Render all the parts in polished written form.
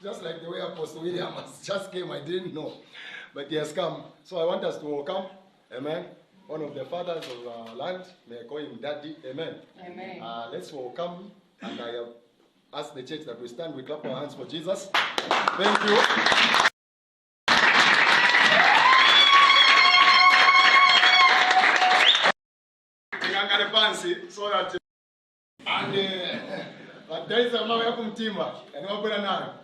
Just like the way Apostle William just came, I didn't know. But he has come. So I want us to welcome, amen, one of the fathers of our land. May I call him Daddy, amen. Amen. Let's welcome, and I ask the church that we stand, we clap our hands for Jesus. Thank you. So that and but there is a man who timba and no better now.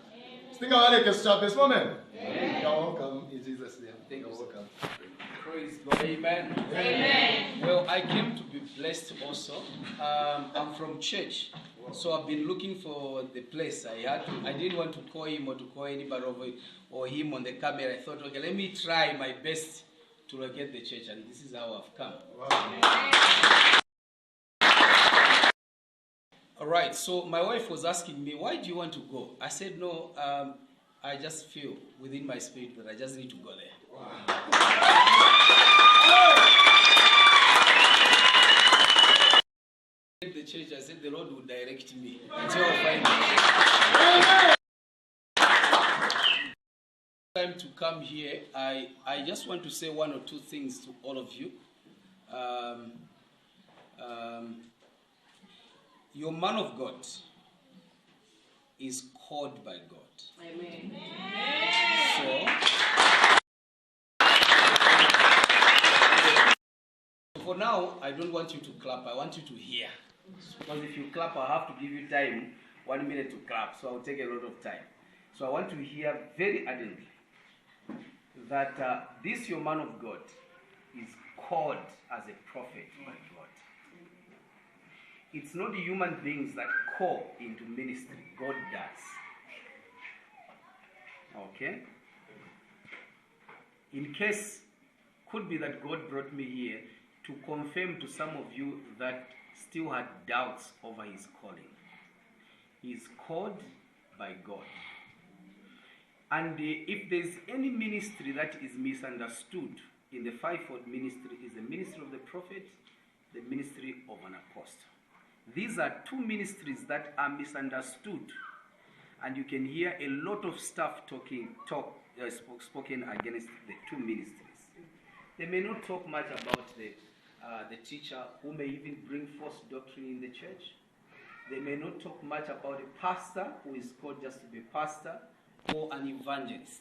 Sting our leg stop this moment. You're welcome in Jesus' name. Thank you. Welcome. Praise God. Amen. Amen. Well, I came to be blessed also. I'm from church, so I've been looking for the place. I didn't want to call him or to call anybody over or him on the camera. I thought, okay, let me try my best to locate the church, and this is how I've come. Wow. All right, so my wife was asking me, why do you want to go? I said, no, I just feel within my spirit that I just need to go there. Wow. The church, I said, the Lord will direct me until I find time to come here. I just want to say one or two things to all of you. Your man of God is called by God. Amen. So, for now, I don't want you to clap. I want you to hear. Because if you clap, I have to give you time, 1 minute to clap. So I'll take a lot of time. So I want to hear very ardently that this your man of God is called as a prophet by God. It's not the human beings that call into ministry. God does. Okay? In case, could be that God brought me here to confirm to some of you that still had doubts over his calling. He is called by God. And if there's any ministry that is misunderstood in the fivefold ministry, is the ministry of the prophet, the ministry of an apostle. These are two ministries that are misunderstood, and you can hear a lot of stuff spoken against the two ministries. They may not talk much about the teacher who may even bring false doctrine in the church. They may not talk much about a pastor who is called just to be a pastor or an evangelist.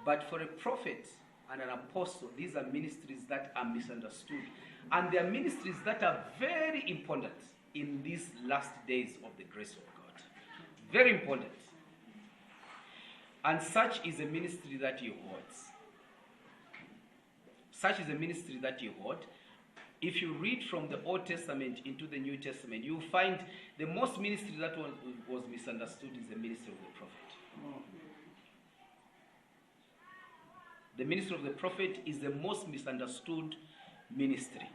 But for a prophet and an apostle, these are ministries that are misunderstood. And they are ministries that are very important in these last days of the grace of God. Very important. And such is a ministry that he holds. Such is a ministry that he holds. If you read from the Old Testament into the New Testament, you will find the most ministry that was misunderstood is the ministry of the prophet. The ministry of the prophet is the most misunderstood ministry.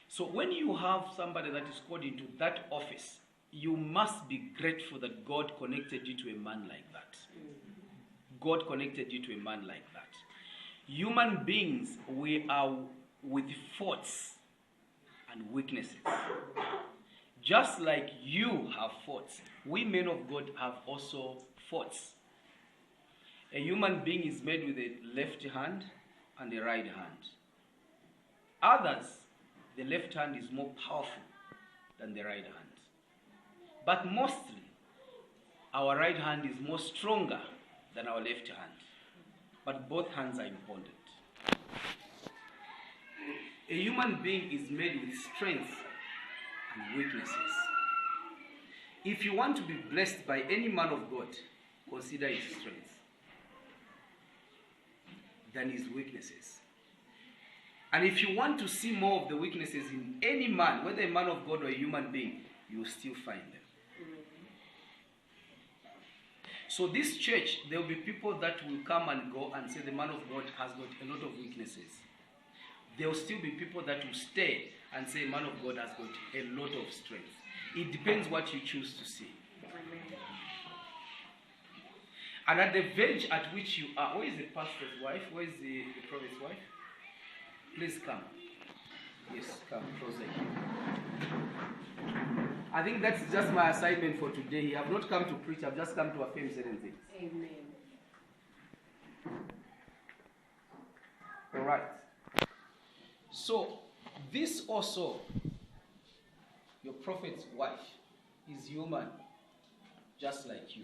So when you have somebody that is called into that office, you must be grateful that God connected you to a man like that. God connected you to a man like that. Human beings, we are with faults and weaknesses. Just like you have faults, we men of God have also faults. A human being is made with a left hand and a right hand. Others, the left hand is more powerful than the right hand. But mostly, our right hand is more stronger than our left hand. But both hands are important. A human being is made with strengths and weaknesses. If you want to be blessed by any man of God, consider his strengths than his weaknesses. And if you want to see more of the weaknesses in any man, whether a man of God or a human being, you will still find them. So this church, there will be people that will come and go and say the man of God has got a lot of weaknesses. There will still be people that will stay and say man of God has got a lot of strength. It depends what you choose to see. And at the verge at which you are, where is the pastor's wife? Where is the prophet's wife? Please come. Yes, come closer. I think that's just my assignment for today. I've not come to preach, I've just come to affirm certain things. Amen. All right. So, this also, your prophet's wife, is human, just like you.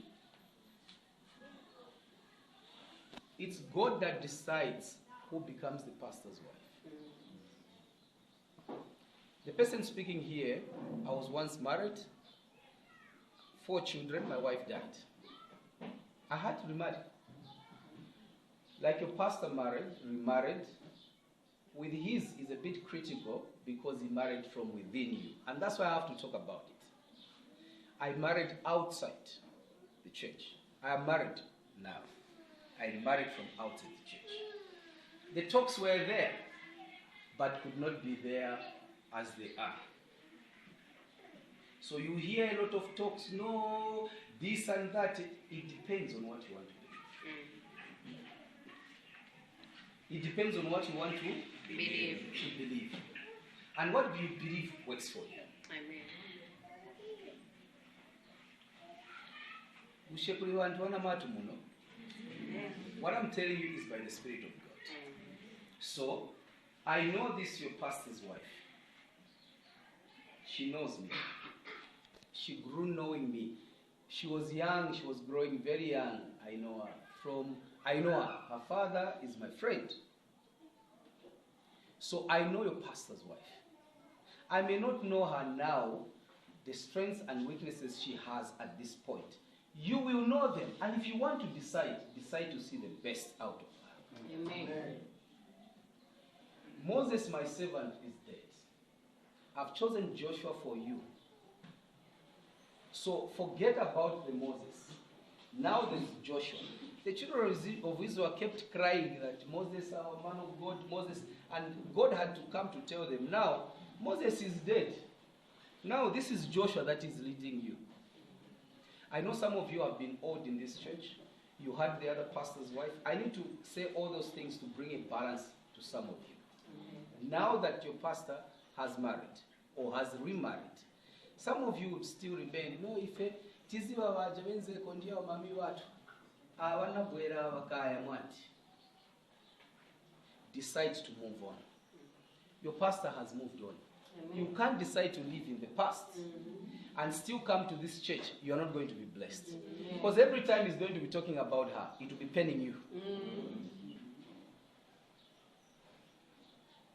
It's God that decides who becomes the pastor's wife. The person speaking here, I was once married, 4 children, my wife died. I had to remarry. Like your pastor remarried, with his is a bit critical because he married from within you. And that's why I have to talk about it. I married outside the church. I am married now. I remarried from outside the church. The talks were there, but could not be there as they are. So you hear a lot of talks, no, this and that. It depends on what you want to do. It depends on what you want to believe. And what do you believe works for you? Amen. What I'm telling you is by the Spirit of God. So, I know this your pastor's wife. She knows me. She grew knowing me. She was young, she was growing very young. I know her. Her father is my friend. So I know your pastor's wife. I may not know her now, the strengths and weaknesses she has at this point. You will know them, and if you want to decide to see the best out of her. Amen. Moses, my servant, is dead. I've chosen Joshua for you. So forget about the Moses. Now there's Joshua. The children of Israel kept crying that Moses, our man of God, Moses, and God had to come to tell them, now Moses is dead. Now this is Joshua that is leading you. I know some of you have been old in this church. You had the other pastor's wife. I need to say all those things to bring a balance to some of you. Now that your pastor has married or has remarried, some of you would still remain, no, if tiziva vajavenze kondia mami watu awana bwera vakaya mwati. Decide to move on. Your pastor has moved on. Amen. You can't decide to live in the past and still come to this church. You're not going to be blessed. Because every time he's going to be talking about her, it will be penning you.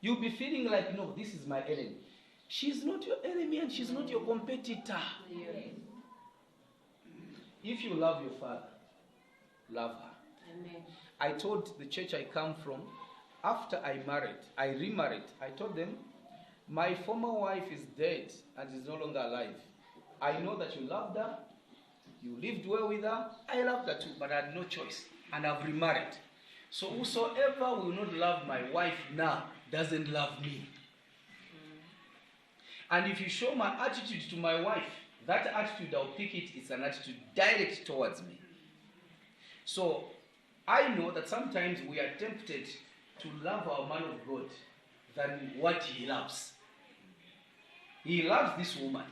You'll be feeling like, no, this is my enemy. She's not your enemy and she's not your competitor. If you love your father, love her. Amen. I told the church I come from, after I remarried, I told them, my former wife is dead and is no longer alive. I know that you loved her, you lived well with her, I loved her too, but I had no choice, and I've remarried. So whosoever will not love my wife now doesn't love me. And if you show my attitude to my wife, that attitude, I'll pick it, it's an attitude direct towards me. So I know that sometimes we are tempted to love our man of God than what he loves. He loves this woman.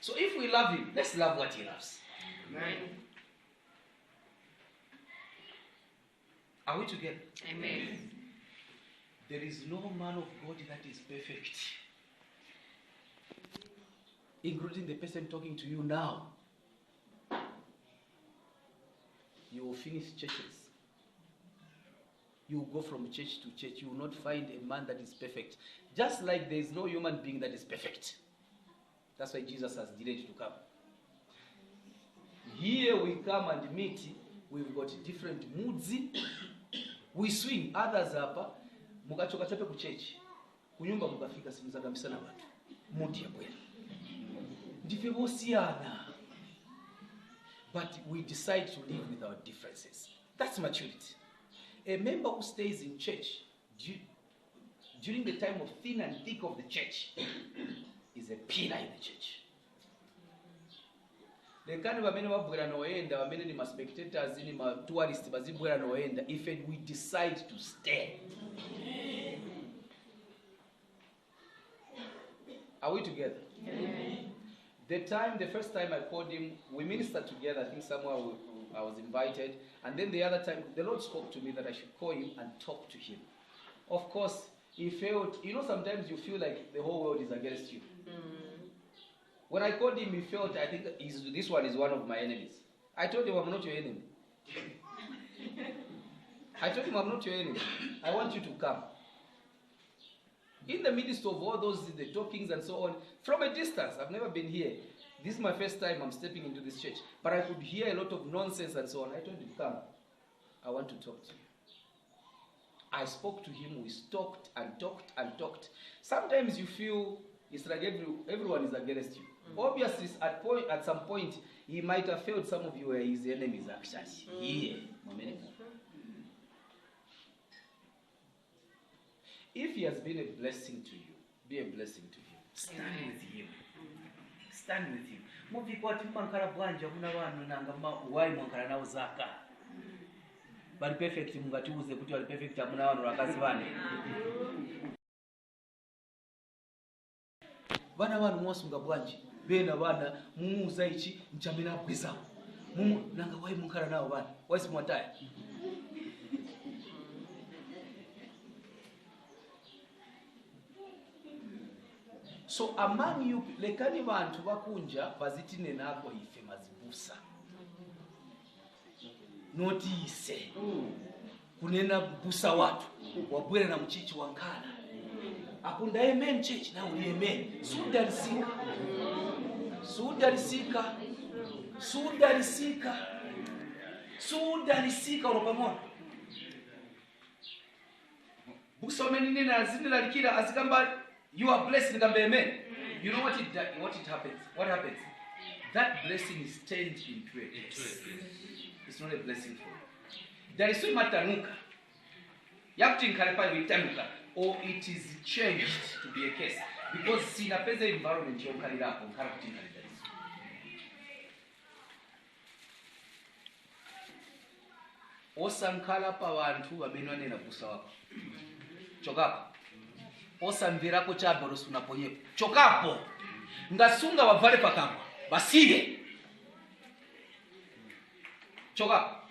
So if we love him, let's love what he loves. Amen. Are we together? Amen. There is no man of God that is perfect, including the person talking to you now. You will finish churches. You will go from church to church. You will not find a man that is perfect. Just like there is no human being that is perfect. That's why Jesus has delayed to come. Here we come and meet. We've got different moods. We swing. Others hapa mukachoka chape ku church. Kunyumba mukafika simuzagambisa na watu. Mudi ya kweli. Ndife bosiana. But we decide to live with our differences. That's maturity. A member who stays in church during the time of thin and thick of the church is a pillar in the church. Lekani bamene babwera noenda, bamene ni ma spectators, ni ma tourists bazibwera noenda, if we decide to stay. we together? The first time I called him, we ministered together. I think somewhere I was invited. And then the other time, the Lord spoke to me that I should call him and talk to him. Of course, he felt, sometimes you feel like the whole world is against you. When I called him, he felt, I think this one is one of my enemies. I told him, I'm not your enemy. I told him, I'm not your enemy. I want you to come. In the midst of all those, the talkings and so on, from a distance, I've never been here. This is my first time I'm stepping into this church. But I could hear a lot of nonsense and so on. I told him, come, I want to talk to you. I spoke to him, we talked and talked and talked. Sometimes you feel it's like everyone is against you. Obviously, at some point, he might have felt some of you were his enemies actually. Here, if he has been a blessing to you, be a blessing to him. Stand with him. Stand with him. Muvipoti mwankala bwanja muna wanu nanga wai mwankala na uzaka. Bali perfect mungatiuze kuti wali perfect muna wanu wakazi bane. Bana wanu mwasunga bwanji. Bena bana mumuuza ichi mchamina bwiza. Nanga wai mwankala nao bana. Wasi mwataya. So among you, lekani bantu bakunja bazitine nako ife mazibusa. Notise. Kunena busa watu. Wabwere na mchichi wankala. Akunda amen church na uli amen. Sudarisika. Sudarisika. Sudarisika. Sudarisika uropamono. Busa menine na zinila likila azikamba you are blessed, amen. You know what happens? What happens? That blessing is turned into a curse. It's not a blessing for you. There is so much tanuka. You have to clarify with tanuka, or it is changed to be a curse. Because see na pesa environment you carry up on character. Osankala pa wantu wabenwane na busa wako. Chokapo. Osamvirako chaboro sunaponye. Chokapo. Ngasunga wavale pakamba. Basige. Chokapo.